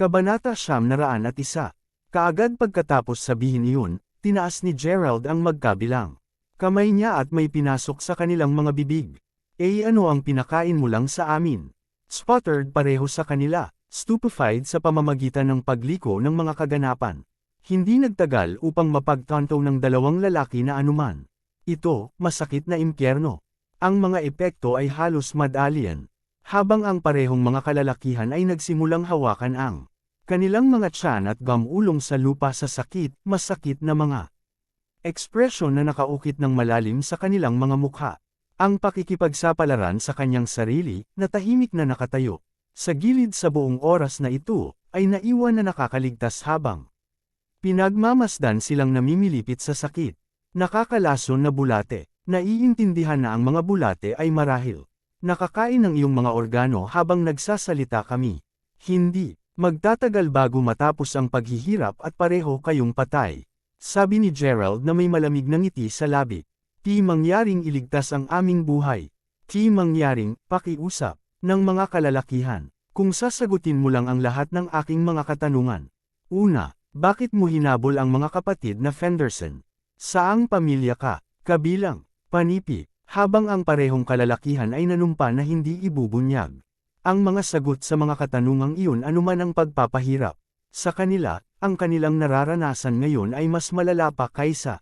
Kabanata 901. Kaagad pagkatapos sabihin iyon, tinaas ni Gerald ang magkabilang kamay niya at may pinasok sa kanilang mga bibig. Ano ang pinakain mo lang sa amin? Sputtered pareho sa kanila, stupefied sa pamamagitan ng pagliko ng mga kaganapan. Hindi nagtagal upang mapagtanto ng dalawang lalaki na anuman. Ito, masakit na impyerno. Ang mga epekto ay halos mad-alien. Habang ang parehong mga kalalakihan ay nagsimulang hawakan ang kanilang mga tiyan at gamulong sa lupa sa masakit na mga ekspresyon na nakaukit ng malalim sa kanilang mga mukha. Ang pakikipagsapalaran sa kanyang sarili, na tahimik na nakatayo sa gilid sa buong oras na ito, ay naiwan na nakakaligtas habang pinagmamasdan silang namimilipit sa sakit. Nakakalason na bulate. Naiintindihan na ang mga bulate ay marahil nakakain ng iyong mga organo habang nagsasalita kami. Hindi magtatagal bago matapos ang paghihirap at pareho kayong patay. Sabi ni Gerald na may malamig na ngiti sa labi. Di mangyaring iligtas ang aming buhay. Di mangyaring pakiusap ng mga kalalakihan. Kung sasagutin mo lang ang lahat ng aking mga katanungan. Una, bakit mo hinabol ang mga kapatid na Fenderson? Saang pamilya ka? Kabilang panipi, habang ang parehong kalalakihan ay nanumpa na hindi ibubunyag ang mga sagot sa mga katanungang iyon anuman ang pagpapahirap. Sa kanila, ang kanilang nararanasan ngayon ay mas malala pa kaysa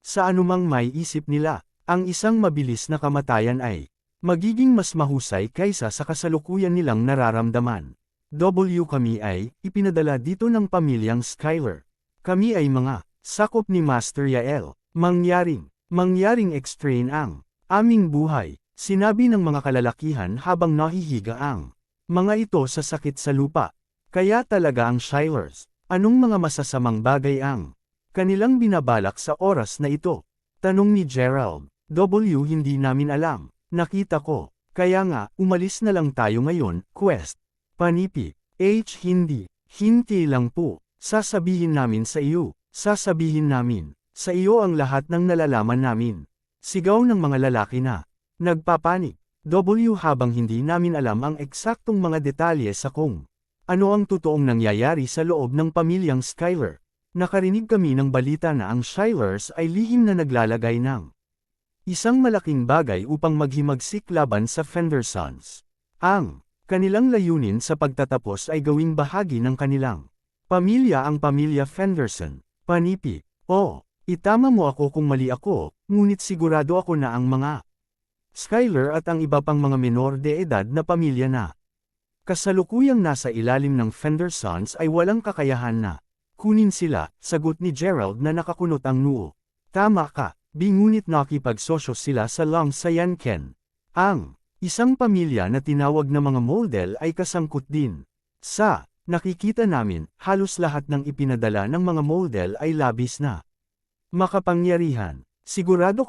sa anumang may isip nila. Ang isang mabilis na kamatayan ay magiging mas mahusay kaysa sa kasalukuyan nilang nararamdaman. Kami ay ipinadala dito ng pamilyang Skyler. Kami ay mga sakop ni Master Yael. Mangyaring extrain ang aming buhay, sinabi ng mga kalalakihan habang nahihiga ang mga ito sa sakit sa lupa. Kaya talaga ang Shylers, anong mga masasamang bagay ang kanilang binabalak sa oras na ito? Tanong ni Gerald. Hindi namin alam. Nakita ko. Kaya nga, umalis na lang tayo ngayon, Quest. Panipi. Hindi. Hindi lang po. Sasabihin namin sa iyo. Sasabihin namin sa iyo ang lahat ng nalalaman namin. Sigaw ng mga lalaki na nagpapanik. Habang hindi namin alam ang eksaktong mga detalye sa kung ano ang totoong nangyayari sa loob ng pamilyang Skyler. Nakarinig kami ng balita na ang Shylers ay lihim na naglalagay ng isang malaking bagay upang maghimagsik laban sa Fendersons. Ang kanilang layunin sa pagtatapos ay gawing bahagi ng kanilang pamilya ang pamilya Fenderson. Panipi. Itama mo ako kung mali ako, ngunit sigurado ako na ang mga Skyler at ang iba pang mga menor de edad na pamilya na kasalukuyang nasa ilalim ng Fendersons ay walang kakayahan na kunin sila, sagot ni Gerald na nakakunot ang noo. Tama ka, ngunit nakipagsosyo sila sa Long Sayanken. Ang isang pamilya na tinawag na mga Moldel ay kasangkot din. Sa nakikita namin, halos lahat ng ipinadala ng mga Moldel ay labis na makapangyarihan. Sigurado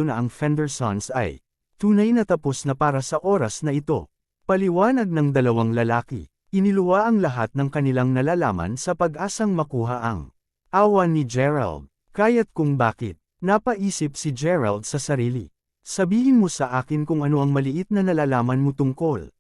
na ang Fendersons ay tunay na tapos na para sa oras na ito. Paliwanag ng dalawang lalaki. Iniluwa ang lahat ng kanilang nalalaman sa pag-asang makuha ang awan ni Gerald. Kaya't kung bakit, napaisip si Gerald sa sarili. Sabihin mo sa akin kung ano ang maliit na nalalaman mo tungkol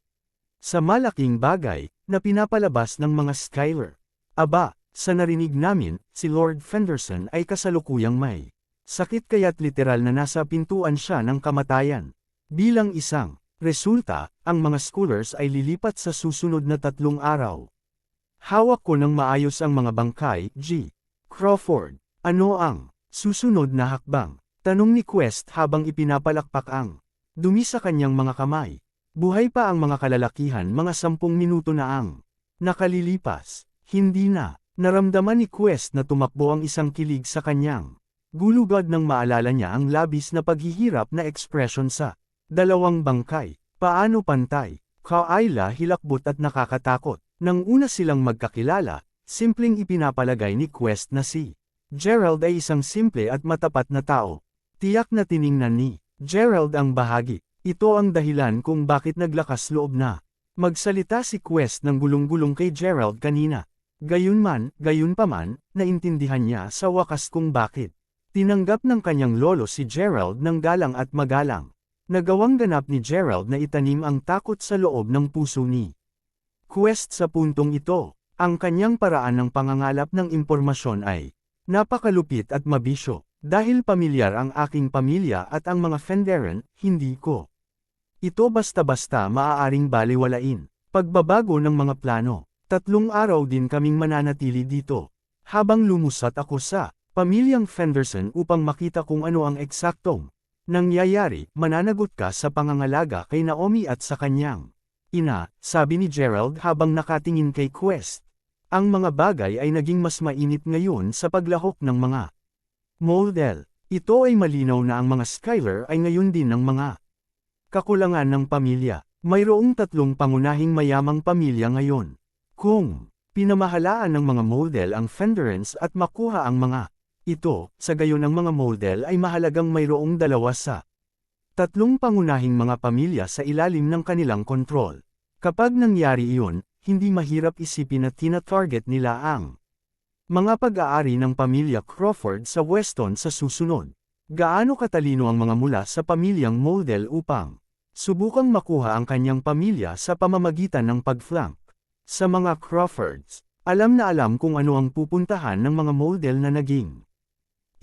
sa malaking bagay na pinapalabas ng mga Skyler. Aba, sa narinig namin, si Lord Fenderson ay kasalukuyang may sakit kaya't literal na nasa pintuan siya ng kamatayan. Bilang isang resulta, ang mga scholars ay lilipat sa susunod na 3 araw. Hawak ko ng maayos ang mga bangkay, G. Crawford. Ano ang susunod na hakbang? Tanong ni Quest habang ipinapalakpak ang dumi sa kanyang mga kamay. Buhay pa ang mga kalalakihan, mga 10 minuto na ang nakalilipas. Hindi na. Naramdaman ni Quest na tumakbo ang isang kilig sa kanyang gulugad nang maalala niya ang labis na paghihirap na ekspresyon sa dalawang bangkay. Paano pantay? Kaayla hilakbot at nakakatakot. Nang una silang magkakilala, simpleng ipinapalagay ni Quest na si Gerald ay isang simple at matapat na tao. Tiyak na tiningnan ni Gerald ang bahagi. Ito ang dahilan kung bakit naglakas loob na magsalita si Quest ng gulong-gulong kay Gerald kanina. Gayunpaman, naintindihan niya sa wakas kung bakit tinanggap ng kanyang lolo si Gerald ng galang at magalang. Nagawang ganap ni Gerald na itanim ang takot sa loob ng puso ni Quest sa puntong ito. Ang kanyang paraan ng pangangalap ng impormasyon ay napakalupit at mabisyo, dahil pamilyar ang aking pamilya at ang mga Fenderen, hindi ko. Ito basta-basta maaaring balewalain. Pagbabago ng mga plano. 3 araw din kaming mananatili dito. Habang lumusat ako sa pamilyang Fenderson upang makita kung ano ang eksaktong nangyayari, mananagot ka sa pangangalaga kay Naomi at sa kanyang ina, sabi ni Gerald habang nakatingin kay Quest. Ang mga bagay ay naging mas mainit ngayon sa paglahok ng mga model. Ito ay malinaw na ang mga Skyler ay ngayon din ng mga kakulangan ng pamilya. Mayroong 3 pangunahing mayamang pamilya ngayon. Kung pinamahalaan ng mga model ang Fenderens at makuha ang mga ito, sa gayon ang mga model ay mahalagang mayroong 2 sa 3 pangunahing mga pamilya sa ilalim ng kanilang kontrol. Kapag nangyari iyon, hindi mahirap isipin na tina-target nila ang mga pag-aari ng pamilya Crawford sa Weston sa susunod. Gaano katalino ang mga mula sa pamilyang model upang subukang makuha ang kanyang pamilya sa pamamagitan ng pag-flank sa mga Crawfords. Alam na alam kung ano ang pupuntahan ng mga model na naging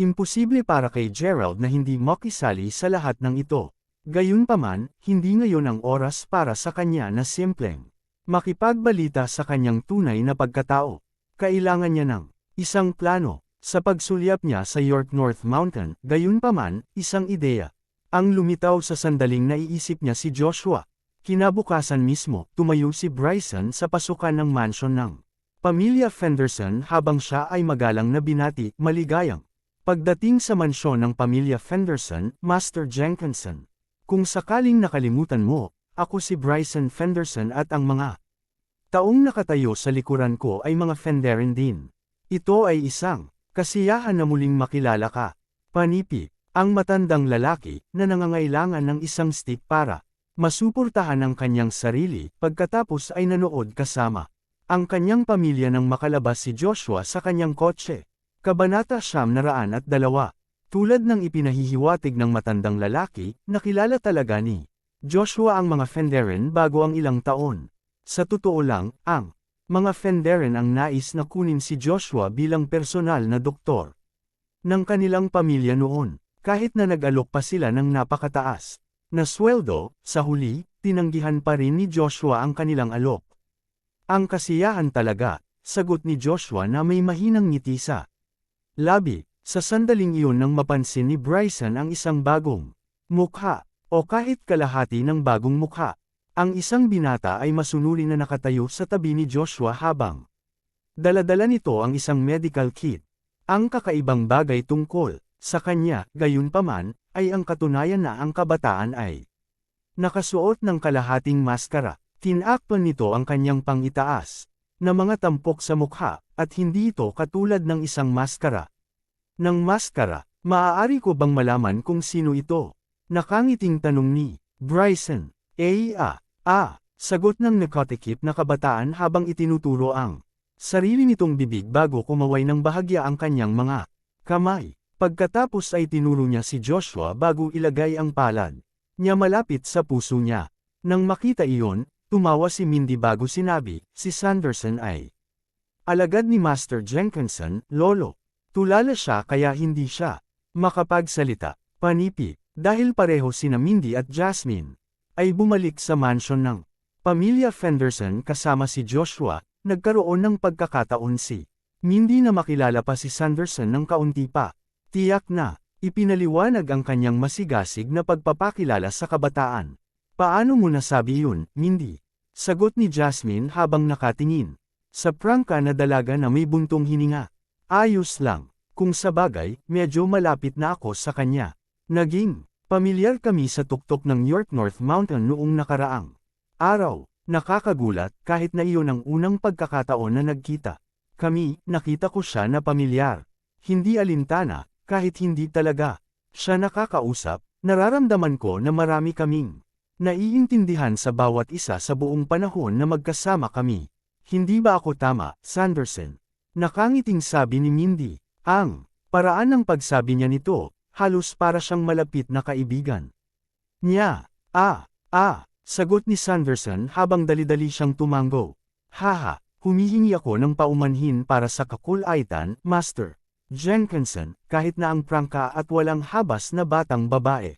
imposible para kay Gerald na hindi makisali sa lahat ng ito. Gayunpaman, hindi ngayon ang oras para sa kanya na simpleng makipagbalita sa kanyang tunay na pagkatao. Kailangan niya ng isang plano sa pagsulyap niya sa York North Mountain, gayunpaman, isang ideya. Ang lumitaw sa sandaling naiisip niya si Joshua. Kinabukasan mismo, tumayo si Bryson sa pasukan ng mansion ng pamilya Fenderson habang siya ay magalang na binati, maligayang. Pagdating sa mansyon ng pamilya Fenderson, Master Jenkinson. Kung sakaling nakalimutan mo, ako si Bryson Fenderson at ang mga taong nakatayo sa likuran ko ay mga Fenderen din. Ito ay isang kasiyahan na muling makilala ka. Panipi. Ang matandang lalaki na nangangailangan ng isang stick para masuportahan ang kanyang sarili pagkatapos ay nanood kasama ang kanyang pamilya nang makalabas si Joshua sa kanyang kotse. Kabanata 902. Tulad ng ipinahihiwatig ng matandang lalaki, nakilala talaga ni Joshua ang mga Fenderen bago ang ilang taon. Sa totoo lang, ang mga Fenderen ang nais na kunin si Joshua bilang personal na doktor ng kanilang pamilya noon. Kahit na nag-alok pa sila ng napakataas na sweldo, sa huli, tinanggihan pa rin ni Joshua ang kanilang alok. Ang kasiyahan talaga, sagot ni Joshua na may mahinang ngiti sa labi. Sa sandaling iyon nang mapansin ni Bryson ang isang bagong mukha, o kahit kalahati ng bagong mukha. Ang isang binata ay masunuri na nakatayo sa tabi ni Joshua habang dala-dala nito ang isang medical kit. Ang kakaibang bagay tungkol sa kanya, gayunpaman, ay ang katunayan na ang kabataan ay nakasuot ng kalahating maskara. Tinakpan nito ang kanyang pangitaas na mga tampok sa mukha, at hindi ito katulad ng isang maskara. Ng maskara, maaari ko bang malaman kung sino ito? Nakangiting tanong ni Bryson. Sagot ng nakatikip na kabataan habang itinuturo ang sarili nitong bibig bago kumaway ng bahagya ang kanyang mga kamay. Pagkatapos ay tinuro niya si Joshua bago ilagay ang palad niya malapit sa puso niya. Nang makita iyon, tumawa si Mindy bago sinabi, si Sanderson ay alagad ni Master Jenkinson, lolo. Tulala siya kaya hindi siya makapagsalita. Panipi, dahil pareho sina Mindy at Jasmine ay bumalik sa mansion ng pamilya Fenderson kasama si Joshua, nagkaroon ng pagkakataon si Mindy na makilala pa si Sanderson ng kaunti pa. Tiyak na, ipinaliwanag ang kanyang masigasig na pagpapakilala sa kabataan. Paano mo nasabi yun, Mindy? Sagot ni Jasmine habang nakatingin sa prangka na dalaga na may buntong hininga. Ayos lang, kung sabagay, medyo malapit na ako sa kanya. Naging pamilyar kami sa tuktok ng York North Mountain noong nakaraang araw. Nakakagulat, kahit na iyon ang unang pagkakataon na nagkita kami, nakita ko siya na pamilyar. Hindi alintana. Kahit hindi talaga siya nakakausap, nararamdaman ko na marami kaming naiintindihan sa bawat isa sa buong panahon na magkasama kami. Hindi ba ako tama, Sanderson? Nakangiting sabi ni Mindy. Ang paraan ng pagsabi niya nito, halos para siyang malapit na kaibigan niya. Sagot ni Sanderson habang dali-dali siyang tumango. Haha, humihingi ako ng paumanhin para sa kakulaitan, Master Jenkinson, kahit na ang prangka at walang habas na batang babae.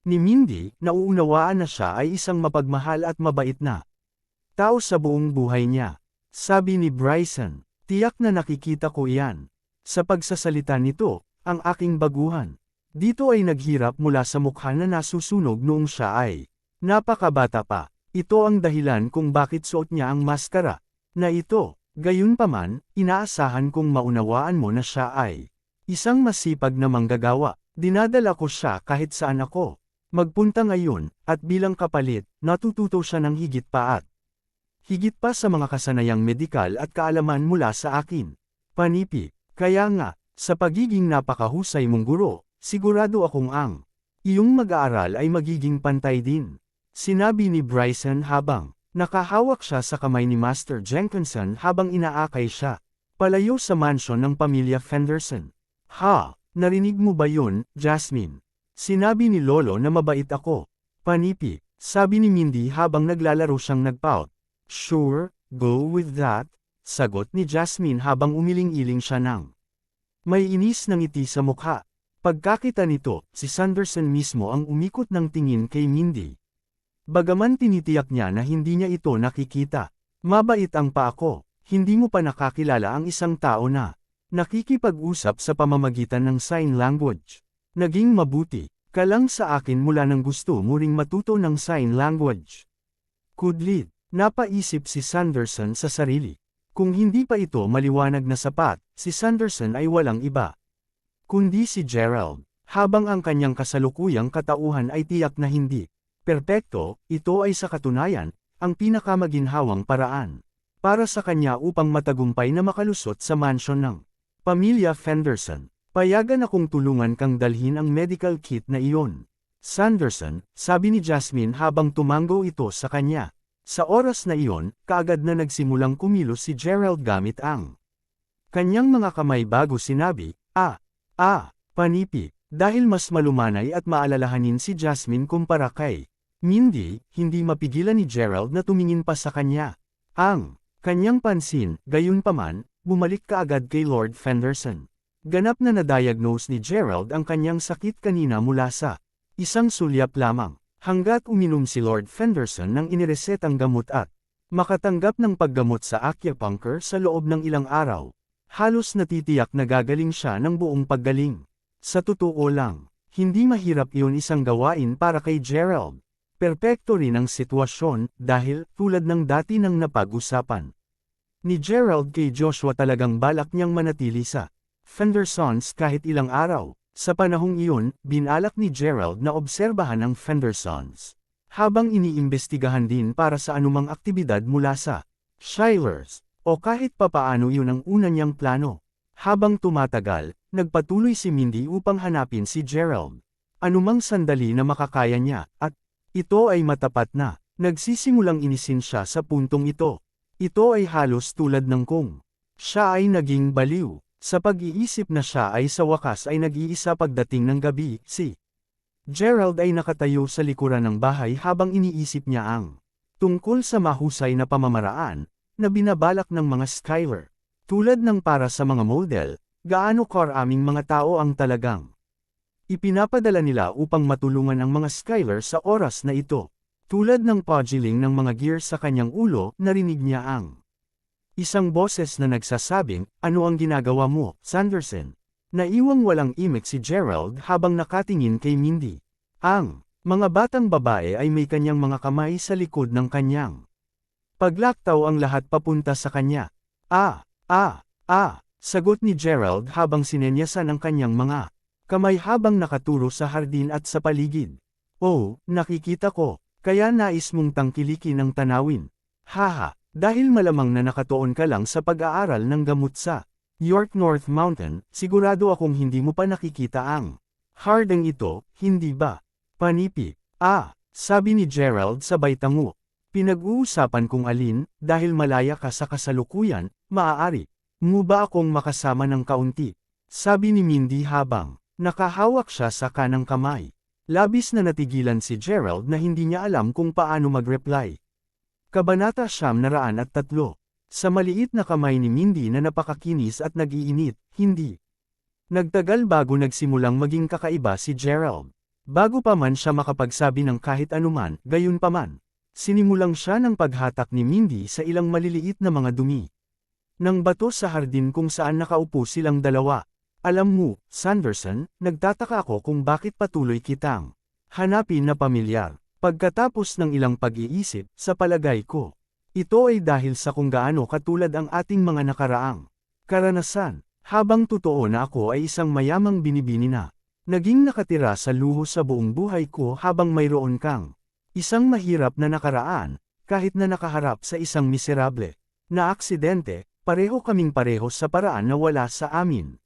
Ni Mindy, nauunawaan na siya ay isang mapagmahal at mabait na tao sa buong buhay niya. Sabi ni Bryson, tiyak na nakikita ko iyan. Sa pagsasalita nito, ang aking baguhan. Dito ay naghirap mula sa mukha na nasusunog noong siya ay napakabata pa. Ito ang dahilan kung bakit suot niya ang maskara na ito. Gayunpaman, inaasahan kong maunawaan mo na siya ay isang masipag na manggagawa. Dinadala ko siya kahit saan ako magpunta ngayon, at bilang kapalit, natututo siya ng higit pa sa mga kasanayang medikal at kaalaman mula sa akin. Panipi, kaya nga, sa pagiging napakahusay mong guro, sigurado akong ang iyong mag-aaral ay magiging pantay din. Sinabi ni Bryson habang nakahawak siya sa kamay ni Master Jenkinson habang inaakay siya palayo sa mansyon ng pamilya Fenderson. Ha, narinig mo ba yun, Jasmine? Sinabi ni Lolo na mabait ako. Panipi, sabi ni Mindy habang naglalaro siyang nagpout. Sure, go with that, sagot ni Jasmine habang umiling-iling siya ng may inis ng ngiti sa mukha. Pagkakita nito, si Sanderson mismo ang umikot ng tingin kay Mindy. Bagaman tinitiyak niya na hindi niya ito nakikita. Mabait ang pa ako, hindi mo pa nakakilala ang isang tao na nakikipag-usap sa pamamagitan ng sign language. Naging mabuti ka lang sa akin mula nang gusto mo ring matuto ng sign language. Kudlit, napaisip si Sanderson sa sarili. Kung hindi pa ito maliwanag na sapat, si Sanderson ay walang iba kundi si Gerald. Habang ang kanyang kasalukuyang katauhan ay tiyak na hindi perpekto, ito ay sa katunayan ang pinakamaginhawang paraan para sa kanya upang matagumpay na makalusot sa mansyon ng pamilya Fenderson. Payagan akong tulungan kang dalhin ang medical kit na iyon. Sanderson, sabi ni Jasmine habang tumango ito sa kanya. Sa oras na iyon, kaagad na nagsimulang kumilos si Gerald gamit ang kanyang mga kamay bago sinabi, panipi, dahil mas malumanay at maalalahanin si Jasmine kumpara kay Mindy, hindi mapigilan ni Gerald na tumingin pa sa kanya. Ang kanyang pansin, gayunpaman, bumalik kaagad kay Lord Fenderson. Ganap na na-diagnose ni Gerald ang kanyang sakit kanina mula sa isang sulyap lamang. Hanggat uminom si Lord Fenderson ng iniresetang gamot at makatanggap ng paggamot sa acupuncture sa loob ng ilang araw, halos natitiyak na gagaling siya ng buong paggaling. Sa totoo lang, hindi mahirap iyon isang gawain para kay Gerald. Perpekto rin ang sitwasyon dahil, tulad ng dati nang napag-usapan ni Gerald kay Joshua, talagang balak niyang manatili sa Fendersons kahit ilang araw. Sa panahong iyon, binalak ni Gerald na obserbahan ang Fendersons habang iniimbestigahan din para sa anumang aktibidad mula sa Shylers, o kahit papaano iyon ang una niyang plano. Habang tumatagal, nagpatuloy si Mindy upang hanapin si Gerald. Anumang sandali na makakaya niya, at ito ay matapat na. Nagsisimulang inisin siya sa puntong ito. Ito ay halos tulad ng kung siya ay naging baliw. Sa pag-iisip na siya ay sa wakas ay nag-iisa pagdating ng gabi, si Gerald ay nakatayo sa likuran ng bahay habang iniisip niya ang tungkol sa mahusay na pamamaraan na binabalak ng mga Skyler. Tulad ng para sa mga model, gaano karaming mga tao ang talagang ipinapadala nila upang matulungan ang mga Skyler sa oras na ito. Tulad ng pugiling ng mga gear sa kanyang ulo, narinig niya ang isang boses na nagsasabing, "Ano ang ginagawa mo, Sanderson?" Naiwang walang imik si Gerald habang nakatingin kay Mindy. Ang mga batang babae ay may kanyang mga kamay sa likod ng kanyang paglaktaw, ang lahat papunta sa kanya. Sagot ni Gerald habang sinenyasan ang kanyang mga kamay habang nakaturo sa hardin at sa paligid. "Oh, nakikita ko, kaya nais mong tangkilikin ang tanawin. Haha. Dahil malamang na nakatuon ka lang sa pag-aaral ng gamot sa York North Mountain, sigurado akong hindi mo pa nakikita ang hardang ito, hindi ba? Panipi. Sabi ni Gerald sabay tango. Pinag-uusapan kung alin, dahil malaya ka sa kasalukuyan, maaari mo ba akong makasama ng kaunti? Sabi ni Mindy habang nakahawak siya sa kanang kamay. Labis na natigilan si Gerald na hindi niya alam kung paano mag-reply. Kabanata 903. Sa maliit na kamay ni Mindy na napakakinis at nag-iinit, hindi. Nagtagal bago nagsimulang maging kakaiba si Gerald. Bago pa man siya makapagsabi ng kahit anuman, gayon pa man. Sinimulang siya ng paghatak ni Mindy sa ilang maliliit na mga dumi. Nang bato sa hardin kung saan nakaupo silang dalawa. Alam mo, Sanderson, nagtataka ako kung bakit patuloy kitang hanapin na pamilyar. Pagkatapos ng ilang pag-iisip, sa palagay ko, ito ay dahil sa kung gaano katulad ang ating mga nakaraang karanasan, habang totoo na ako ay isang mayamang binibini na naging nakatira sa luho sa buong buhay ko habang mayroon kang isang mahirap na nakaraan, kahit na nakaharap sa isang miserable na aksidente, pareho kaming pareho sa paraan na wala sa amin.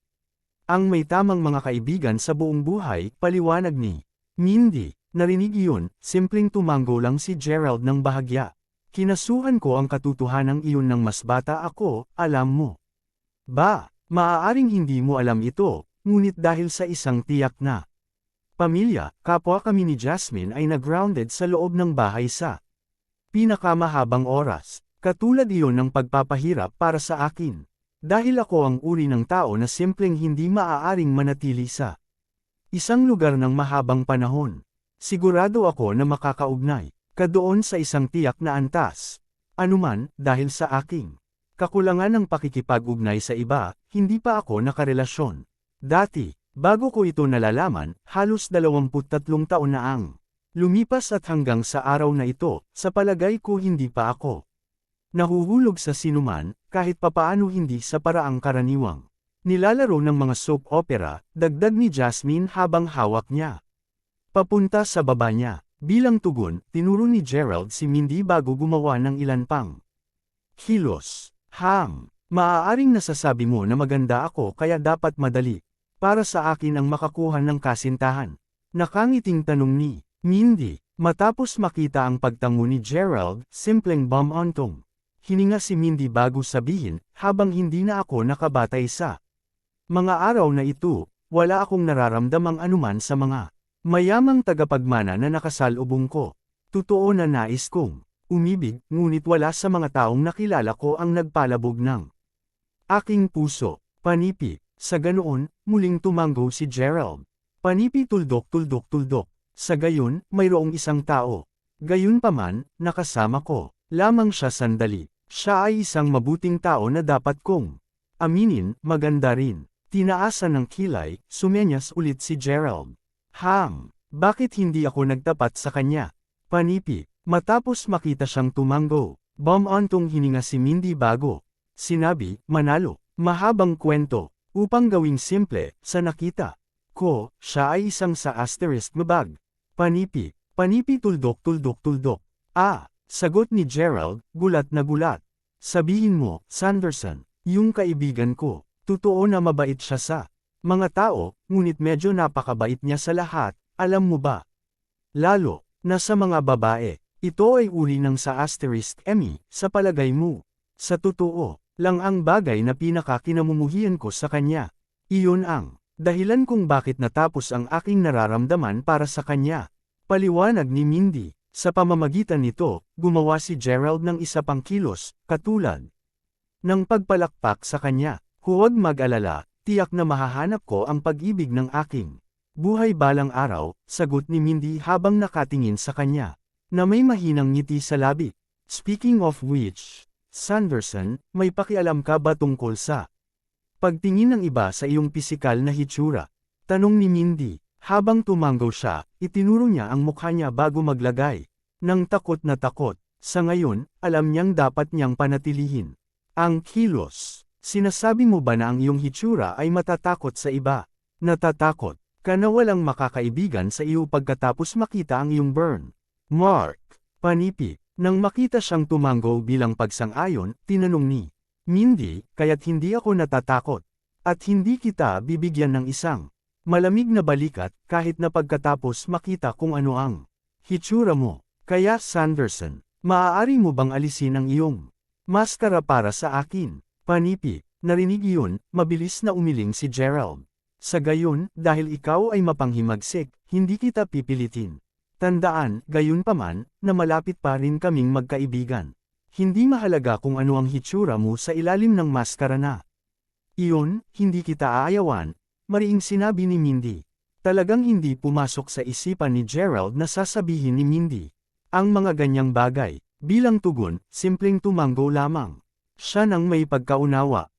Ang may tamang mga kaibigan sa buong buhay, paliwanag ni Mindy. Narinig iyon, simpleng tumango lang si Gerald ng bahagya. Kinasuhan ko ang katotohanan iyon ng mas bata ako, alam mo. Ba, maaaring hindi mo alam ito, ngunit dahil sa isang tiyak na pamilya, kapwa kami ni Jasmine ay nag-grounded sa loob ng bahay sa pinakamahabang oras. Katulad iyon ng pagpapahirap para sa akin. Dahil ako ang uri ng tao na simpleng hindi maaaring manatili sa isang lugar ng mahabang panahon. Sigurado ako na makakaugnay ka doon sa isang tiyak na antas. Anuman, dahil sa aking kakulangan ng pakikipag-ugnay sa iba, hindi pa ako nakarelasyon. Dati, bago ko ito nalalaman, halos 23 taon na ang lumipas at hanggang sa araw na ito, sa palagay ko hindi pa ako nahuhulog sa sinuman, kahit papaano hindi sa paraang karaniwang nilalaro ng mga soap opera, dagdag ni Jasmine habang hawak niya papunta sa baba niya. Bilang tugon, tinuro ni Gerald si Mindy bago gumawa ng ilan pang kilos. Maaaring nasasabi mo na maganda ako kaya dapat madali para sa akin ang makakuha ng kasintahan. Nakangiting tanong ni Mindy. Matapos makita ang pagtango ni Gerald, simpleng bum-ontong hininga si Mindy bago sabihin, habang hindi na ako nakabatay sa mga araw na ito, wala akong nararamdamang anuman sa mga mayamang tagapagmana na nakasalubong ko. Totoo na nais kong umibig, ngunit wala sa mga taong nakilala ko ang nagpalabog ng aking puso. Panipi. Sa ganoon, muling tumango si Gerald. Panipi tuldok. Sa gayon, mayroong isang tao. Gayunpaman, nakasama ko lamang siya sandali. Siya ay isang mabuting tao na dapat kong aminin, maganda rin. Tinaasan ng kilay, sumenyas ulit si Gerald. Bakit hindi ako nagtapat sa kanya? Panipi. Matapos makita siyang tumango, bum-ontong hininga si Mindy bago sinabi, manalo. Mahabang kwento. Upang gawing simple, sa nakita ko, siya ay isang sa asterisk mabag. Panipi. Panipi tuldok. Sagot ni Gerald, gulat na gulat. Sabihin mo, Sanderson, yung kaibigan ko, totoo na mabait siya sa mga tao, ngunit medyo napakabait niya sa lahat, alam mo ba? Lalo na sa mga babae. Ito ay uri ng sa asterisk Emmy, sa palagay mo. Sa totoo lang ang bagay na pinakakinamumuhian ko sa kanya. Iyon ang dahilan kung bakit natapos ang aking nararamdaman para sa kanya. Paliwanag ni Mindy. Sa pamamagitan nito, gumawa si Gerald ng isa pang kilos, katulad ng pagpalakpak sa kanya. Huwag mag-alala, tiyak na mahahanap ko ang pag-ibig ng aking buhay balang araw, sagot ni Mindy habang nakatingin sa kanya, na may mahinang ngiti sa labi. Speaking of which, Sanderson, may pakialam ka ba tungkol sa pagtingin ng iba sa iyong pisikal na hitsura? Tanong ni Mindy. Habang tumango siya, itinuro niya ang mukha niya bago maglagay ng takot na takot. Sa ngayon, alam niyang dapat niyang panatilihin ang kilos. Sinasabi mo ba na ang iyong hitsura ay matatakot sa iba? Natatakot ka na walang makakaibigan sa iyo pagkatapos makita ang iyong burn mark? Panipi. Nang makita siyang tumango bilang pagsang-ayon, tinanong ni Mindy, kaya't hindi ako natatakot. At hindi kita bibigyan ng isang malamig na balikat, kahit na pagkatapos makita kung ano ang hitsura mo. Kaya Sanderson, maaari mo bang alisin ang iyong maskara para sa akin? Panipi. Narinig iyon, mabilis na umiling si Gerald. Sa gayon, dahil ikaw ay mapanghimagsik, hindi kita pipilitin. Tandaan, gayon paman, na malapit pa rin kaming magkaibigan. Hindi mahalaga kung ano ang hitsura mo sa ilalim ng maskara na. Iyon, hindi kita aayawan, mariing sinabi ni Mindy. Talagang hindi pumasok sa isipan ni Gerald na sasabihin ni Mindy ang mga ganyang bagay. Bilang tugon, simpleng tumanggo lamang. Siya nang may pagkaunawa.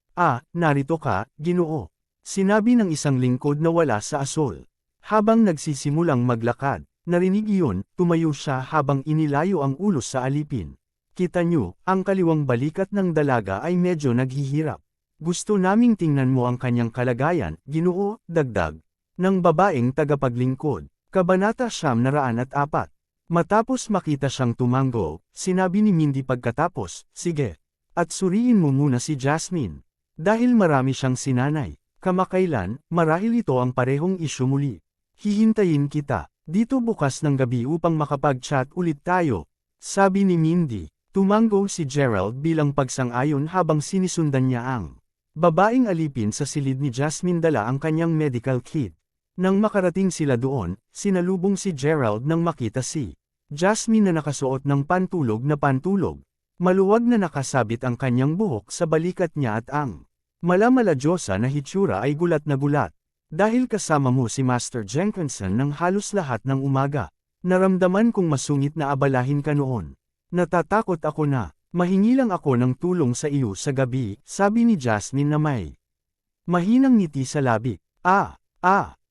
Narito ka, Ginoo. Sinabi ng isang lingkod na wala sa asol. Habang nagsisimulang maglakad, narinig iyon, tumayo siya habang inilayo ang ulo sa alipin. Kita nyo, ang kaliwang balikat ng dalaga ay medyo naghihirap. Gusto naming tingnan mo ang kanyang kalagayan, Ginoo, dagdag ng babaeng tagapaglingkod. Kabanata 904. Matapos makita siyang tumanggo, sinabi ni Mindy pagkatapos, sige. At suriin mo muna si Jasmine. Dahil marami siyang sinanay. Kamakailan, marahil ito ang parehong isyu muli. Hihintayin kita, dito bukas ng gabi upang makapag-chat ulit tayo. Sabi ni Mindy. Tumanggo si Gerald bilang pagsang-ayon habang sinisundan niya ang babaeng alipin sa silid ni Jasmine dala ang kanyang medical kit. Nang makarating sila doon, sinalubong si Gerald nang makita si Jasmine na nakasuot ng pantulog na pantulog. Maluwag na nakasabit ang kanyang buhok sa balikat niya at ang malamaladyosa na hitsura ay gulat na gulat. Dahil kasama mo si Master Jenkinson ng halos lahat ng umaga, naramdaman kong masungit na abalahin ka noon. Natatakot ako na, mahingi lang ako ng tulong sa iyo sa gabi, sabi ni Jasmine na may mahinang ngiti sa labi.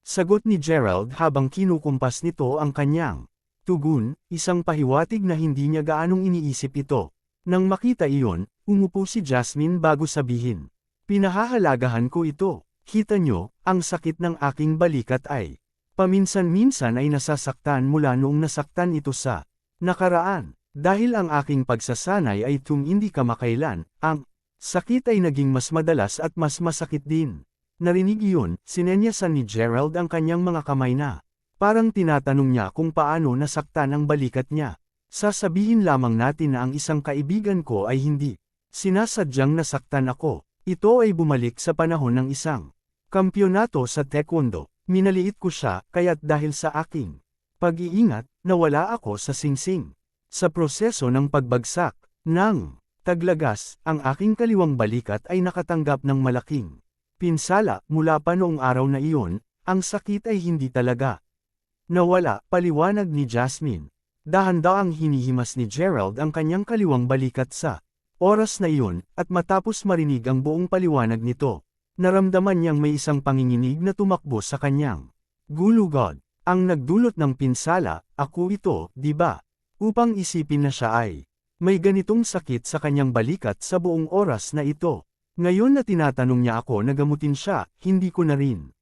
Sagot ni Gerald habang kinukumpas nito ang kanyang tugon, isang pahiwatig na hindi niya gaanong iniisip ito. Nang makita iyon, umupo si Jasmine bago sabihin. Pinahahalagahan ko ito. Kita nyo, ang sakit ng aking balikat ay paminsan-minsan ay nasasaktan mula noong nasaktan ito sa nakaraan. Dahil ang aking pagsasanay ay hindi kamakailan, ang sakit ay naging mas madalas at mas masakit din. Narinig iyon, sinenyasan ni Gerald ang kanyang mga kamay na. Parang tinatanong niya kung paano nasaktan ang balikat niya. Sasabihin lamang natin na ang isang kaibigan ko ay hindi sinasadyang nasaktan ako. Ito ay bumalik sa panahon ng isang kampyonato sa taekwondo. Minaliit ko siya, kaya't dahil sa aking pag-iingat, nawala ako sa singsing. Sa proseso ng pagbagsak ng taglagas, ang aking kaliwang balikat ay nakatanggap ng malaking pinsala. Mula pa noong araw na iyon, ang sakit ay hindi talaga nawala, paliwanag ni Jasmine. Dahan-daang hinihimas ni Gerald ang kanyang kaliwang balikat sa oras na iyon, at matapos marinig ang buong paliwanag nito, naramdaman niyang may isang panginginig na tumakbo sa kanyang gulugod. Ang nagdulot ng pinsala, ako ito, di ba? Upang isipin na siya ay may ganitong sakit sa kanyang balikat sa buong oras na ito. Ngayon na tinatanong niya ako na gamutin siya, hindi ko na rin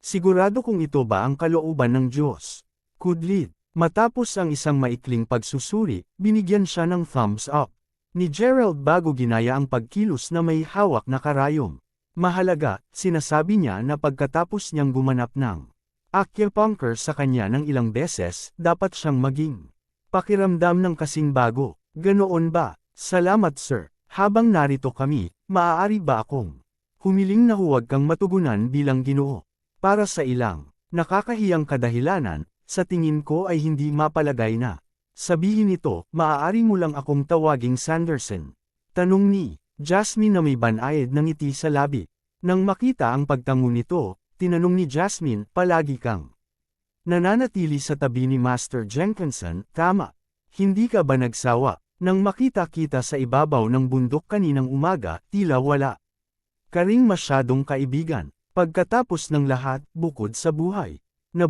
sigurado kung ito ba ang kalooban ng Diyos. Kudlit. Matapos ang isang maikling pagsusuri, binigyan siya ng thumbs up ni Gerald bago ginaya ang pagkilos na may hawak na karayom. Mahalaga, sinasabi niya na pagkatapos niyang gumanap ng acupuncture sa kanya ng ilang beses, dapat siyang maging pakiramdam ng kasing bago. Ganoon ba? Salamat sir. Habang narito kami, maaari ba akong humiling na huwag kang matugunan bilang Ginoo? Para sa ilang nakakahiyang kadahilanan, sa tingin ko ay hindi mapalagay na sabihin ito, maaari mo lang akong tawaging Sanderson. Tanong ni Jasmine na may banayad ng ngiti sa labi. Nang makita ang pagtango nito, tinanong ni Jasmine, palagi kang nananatili sa tabi ni Master Jenkinson, tama? Hindi ka ba nagsawa? Nang makita kita sa ibabaw ng bundok kaninang umaga, tila wala ka ring masyadong kaibigan. Pagkatapos ng lahat, bukod sa buhay na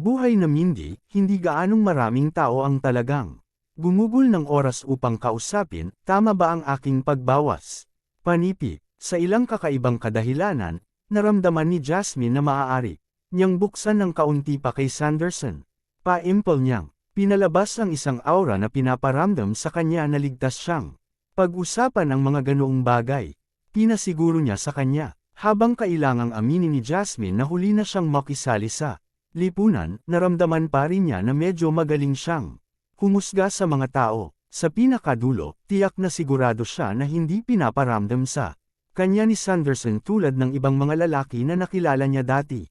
Mindy, hindi gaanong maraming tao ang talagang gumugol ng oras upang kausapin, tama ba ang aking pagbawas panipi? Sa ilang kakaibang kadahilanan, naramdaman ni Jasmine na maaari niyang buksan ng kaunti pa kay Sanderson. Pa-impel niyang pinalabas ang isang aura na pinaparamdam sa kanya na ligtas siyang pag-usapan ang mga ganoong bagay. Pinasiguro niya sa kanya, habang kailangang aminin ni Jasmine na huli na siyang makisali sa lipunan, naramdaman pa rin niya na medyo magaling siyang humusga sa mga tao. Sa pinakadulo, tiyak na sigurado siya na hindi pinaparamdam sa kanya ni Sanderson tulad ng ibang mga lalaki na nakilala niya dati.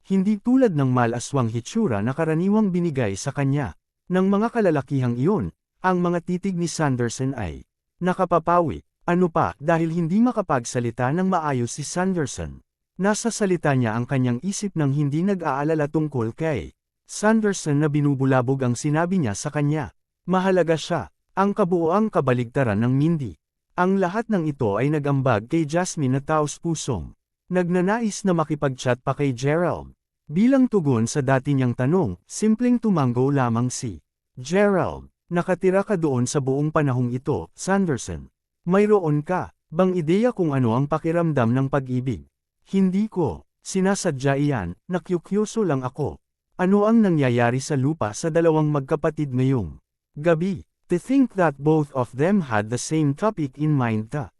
Hindi tulad ng malaswang hitsura na karaniwang binigay sa kanya ng mga kalalakihang iyon, ang mga titig ni Sanderson ay Nakapapawi. Ano pa, dahil hindi makapagsalita ng maayos si Sanderson. Nasa salita niya ang kanyang isip nang hindi nag-aalala tungkol kay Sanderson na binubulabog ang sinabi niya sa kanya. Mahalaga siya, ang kabuoang kabaligtaran ng Mindy. Ang lahat ng ito ay nag-ambag kay Jasmine na taos-pusong. Nagnanais na makipag-chat pa kay Gerald. Bilang tugon sa dati niyang tanong, simpleng tumanggo lamang si Gerald. Nakatira ka doon sa buong panahong ito, Sanderson. Mayroon ka bang ideya kung ano ang pakiramdam ng pag-ibig? Hindi ko sinasadya iyan, nakyukyoso lang ako. Ano ang nangyayari sa lupa sa dalawang magkapatid ngayong gabi? To think that both of them had the same topic in mind ta.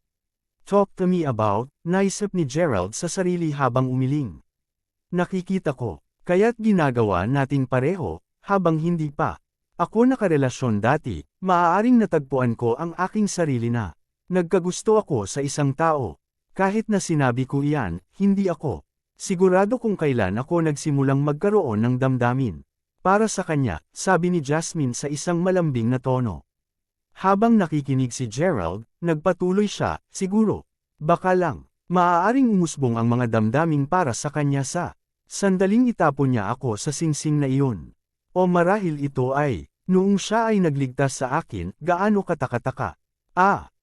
Talk to me about, naisip ni Gerald sa sarili habang umiling. Nakikita ko, kaya't ginagawa nating pareho, habang hindi pa ako nakarelasyon dati, maaaring natagpuan ko ang aking sarili na nagkagusto ako sa isang tao. Kahit na sinabi ko iyan, hindi ako sigurado kung kailan ako nagsimulang magkaroon ng damdamin para sa kanya, sabi ni Jasmine sa isang malambing na tono. Habang nakikinig si Gerald, nagpatuloy siya, siguro. Baka lang, maaaring umusbong ang mga damdaming para sa kanya sa sandaling itapon niya ako sa singsing na iyon. O marahil ito ay, noong siya ay nagligtas sa akin, gaano katakataka.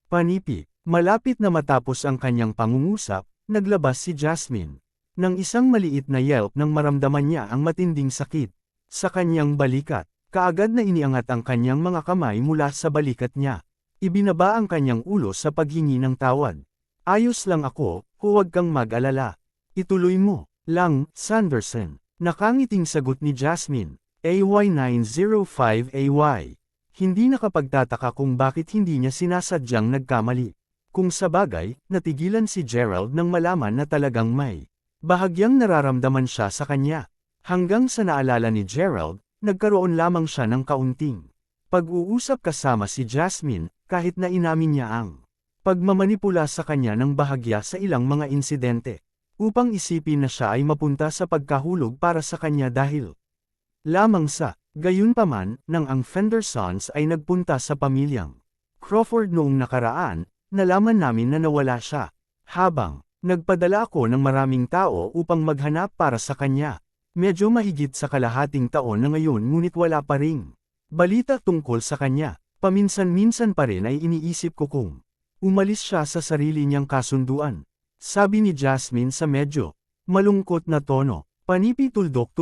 Panipi. Malapit na matapos ang kanyang pangungusap, naglabas si Jasmine ng isang maliit na yelp nang maramdaman niya ang matinding sakit sa kanyang balikat. Kaagad na iniangat ang kanyang mga kamay mula sa balikat niya. Ibinaba ang kanyang ulo sa paghingi ng tawad. Ayos lang ako, huwag kang mag-alala. Ituloy mo lang, Sanderson. Nakangiting sagot ni Jasmine. AY905AY. Hindi nakapagtataka kung bakit hindi niya sinasadyang nagkamali. Kung sa bagay, natigilan si Gerald nang malaman na talagang may bahagyang nararamdaman siya sa kanya. Hanggang sa naalala ni Gerald, nagkaroon lamang siya ng kaunting pag-uusap kasama si Jasmine, kahit na inamin niya ang pagmamanipula sa kanya ng bahagya sa ilang mga insidente, upang isipin na siya ay mapunta sa pagkahulog para sa kanya dahil lamang sa gayunpaman, nang ang Fendersons ay nagpunta sa pamilyang Crawford noong nakaraan, nalaman namin na nawala siya. Habang nagpadala ako ng maraming tao upang maghanap para sa kanya. Medyo mahigit sa kalahating taon na ngayon ngunit wala pa ring balita tungkol sa kanya. Paminsan-minsan pa rin ay iniisip ko kung umalis siya sa sarili niyang kasunduan. Sabi ni Jasmine sa medyo malungkot na tono. Panipi tuldok.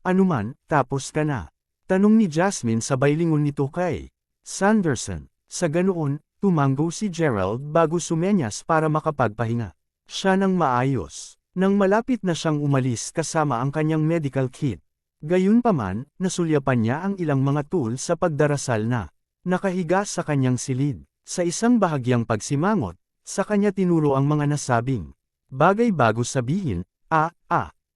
Anuman, tapos ka na? Tanong ni Jasmine sabay lingon nito kay Sanderson. Sa ganoon, tumanggo si Gerald bago sumenyas para makapagpahinga siya ng maayos. Nang malapit na siyang umalis kasama ang kanyang medical kit. Gayunpaman, nasulyapan niya ang ilang mga tool sa pagdarasal na nakahiga sa kanyang silid. Sa isang bahagyang pagsimangot, sa kanya tinuro ang mga nasabing bagay bago sabihin,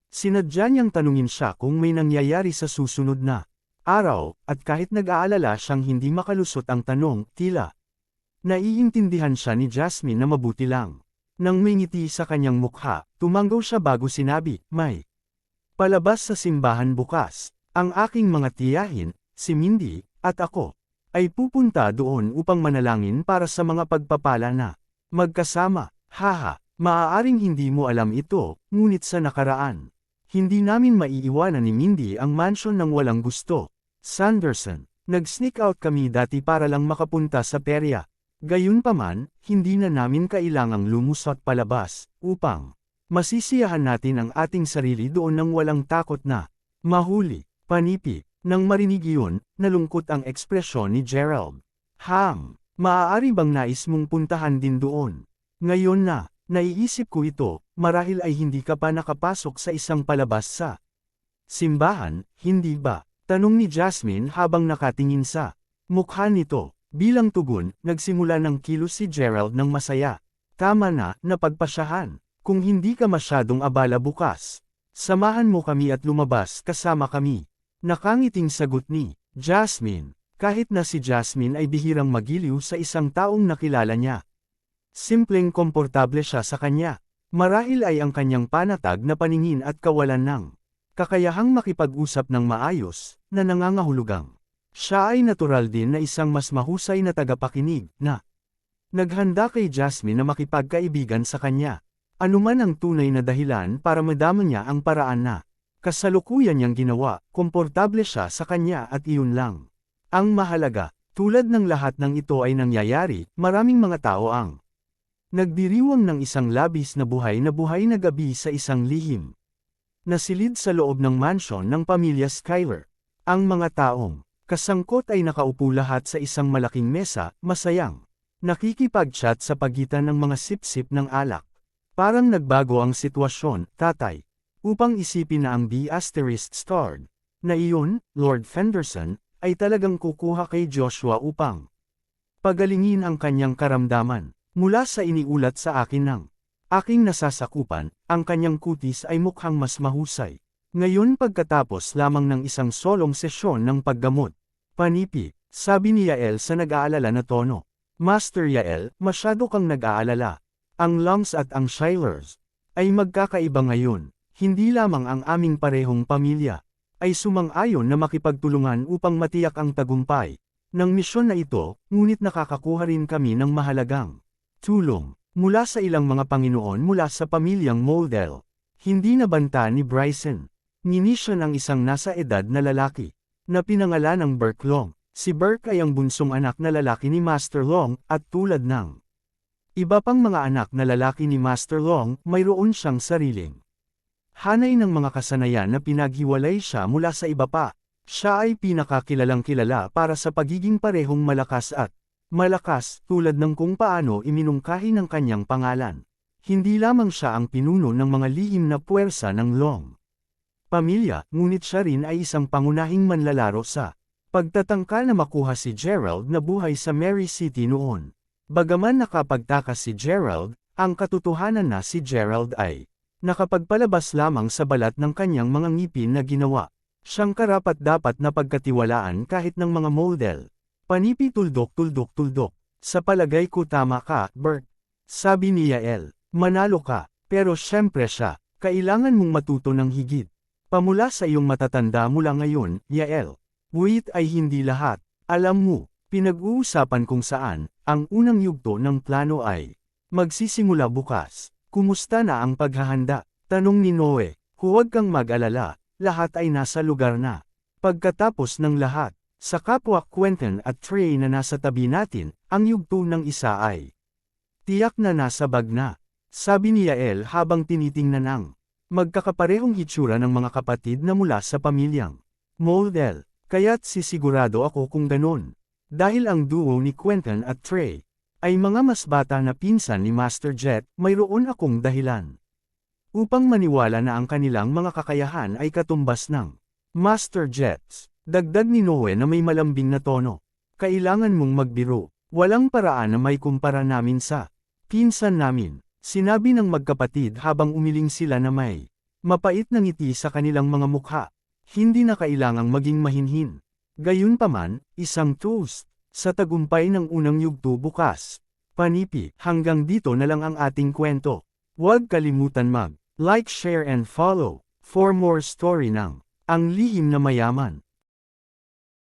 Sinadya niyang tanungin siya kung may nangyayari sa susunod na araw, at kahit nag-aalala siyang hindi makalusot ang tanong, tila naiintindihan siya ni Jasmine na mabuti lang. Nang may ngiti sa kanyang mukha, tumanggaw siya bago sinabi, may palabas sa simbahan bukas. Ang aking mga tiyahin, si Mindy, at ako, ay pupunta doon upang manalangin para sa mga pagpapala na magkasama. Maaaring hindi mo alam ito, ngunit sa nakaraan, hindi namin maiiwanan ni Mindy ang mansion ng walang gusto. Sanderson, nag-sneak out kami dati para lang makapunta sa perya. Gayunpaman, hindi na namin kailangang lumusot palabas, upang masisiyahan natin ang ating sarili doon nang walang takot na mahuli. Panipi. Nang marinig iyon, nalungkot ang ekspresyon ni Gerald. Maaari bang nais mong puntahan din doon? Ngayon na, naiisip ko ito, marahil ay hindi ka pa nakapasok sa isang palabas sa simbahan, hindi ba? Tanong ni Jasmine habang nakatingin sa mukha nito. Bilang tugon, nagsimula ng kilos si Gerald ng masaya. Tama na, napagpasyahan. Kung hindi ka masyadong abala bukas, samahan mo kami at lumabas kasama kami. Nakangiting sagot ni Jasmine. Kahit na si Jasmine ay bihirang magiliw sa isang taong nakilala niya. Simpleng komportable siya sa kanya. Marahil ay ang kanyang panatag na paningin at kawalan ng kakayahang makipag-usap ng maayos, na nangangahulugang siya ay natural din na isang mas mahusay na tagapakinig, na Naghanda kay Jasmine na makipagkaibigan sa kanya. Anuman ang tunay na dahilan para madama niya ang paraan na kasalukuyan niyang ginawa, komportable siya sa kanya at iyon lang. Ang mahalaga, tulad ng lahat ng ito ay nangyayari, maraming mga tao ang nagdiriwang ng isang labis na buhay na gabi sa isang lihim. Nasilid sa loob ng mansyon ng pamilya Schuyler. Ang mga taong kasangkot ay nakaupo lahat sa isang malaking mesa, masayang nakikipag-chat sa pagitan ng mga sip-sip ng alak. Parang nagbago ang sitwasyon, tatay. Upang isipin na ang B***** na iyon, Lord Fenderson, ay talagang kukuha kay Joshua upang pagalingin ang kanyang karamdaman. Mula sa iniulat sa akin ng aking nasasakupan, ang kanyang kutis ay mukhang mas mahusay. Ngayon pagkatapos lamang ng isang solong sesyon ng paggamot. Panipi, sabi ni Yael sa nag-aalala na tono. Master Yael, masyado kang nag-aalala. Ang Longs at ang Schuylers ay magkakaiba ngayon. Hindi lamang ang aming parehong pamilya ay sumang-ayon na makipagtulungan upang matiyak ang tagumpay ng misyon na ito, ngunit nakakakuha rin kami ng mahalagang tulong mula sa ilang mga Panginoon mula sa pamilyang Moldel. Hindi nabanta ni Bryson. Nini siya ng isang nasa edad na lalaki na pinangalan ng Burke Long. Si Burke ay ang bunsong anak na lalaki ni Master Long at tulad ng iba pang mga anak na lalaki ni Master Long, mayroon siyang sariling hanay ng mga kasanayan na pinaghiwalay siya mula sa iba pa. Siya ay pinakakilalang kilala para sa pagiging parehong malakas at malakas tulad ng kung paano iminungkahi ng kanyang pangalan. Hindi lamang siya ang pinuno ng mga lihim na puwersa ng Long pamilya, ngunit siya rin ay isang pangunahing manlalaro sa pagtatangka na makuha si Gerald na buhay sa Mary City noon. Bagaman nakapagtakas si Gerald, ang katotohanan na si Gerald ay nakapagpalabas lamang sa balat ng kanyang mga ngipin na ginawa siyang karapat-dapat na pagkatiwalaan kahit ng mga model. Panipi tuldok. Sa palagay ko tama ka, Bert. Sabi ni Yael, manalo ka, pero syempre siya, kailangan mong matuto ng higit. Pamula sa iyong matatanda mula ngayon, Yael. Wait ay hindi lahat. Alam mo, pinag-uusapan kung saan, ang unang yugto ng plano ay magsisimula bukas. Kumusta na ang paghahanda? Tanong ni Noe. Huwag kang mag-alala, lahat ay nasa lugar na. Pagkatapos ng lahat, sa kapwa Quentin at Trey na nasa tabi natin, ang yugto ng isa ay tiyak na nasa bag na. Sabi ni Yael habang tinitingnan ang magkakaparehong hitsura ng mga kapatid na mula sa pamilyang Moldel. Kaya't sisigurado ako kung ganon. Dahil ang duo ni Quentin at Trey ay mga mas bata na pinsan ni Master Jet, mayroon akong dahilan upang maniwala na ang kanilang mga kakayahan ay katumbas ng Master Jets. Dagdag ni Noe na may malambing na tono. Kailangan mong magbiro. Walang paraan na may kumpara namin sa pinsan namin. Sinabi ng magkapatid habang umiling sila na may mapait na ngiti sa kanilang mga mukha. Hindi na kailangang maging mahinhin. Gayunpaman, isang toast sa tagumpay ng unang yugto bukas. Panipi, hanggang dito na lang ang ating kwento. Huwag kalimutan mag-like, share and follow for more story ng Ang Lihim na Mayaman.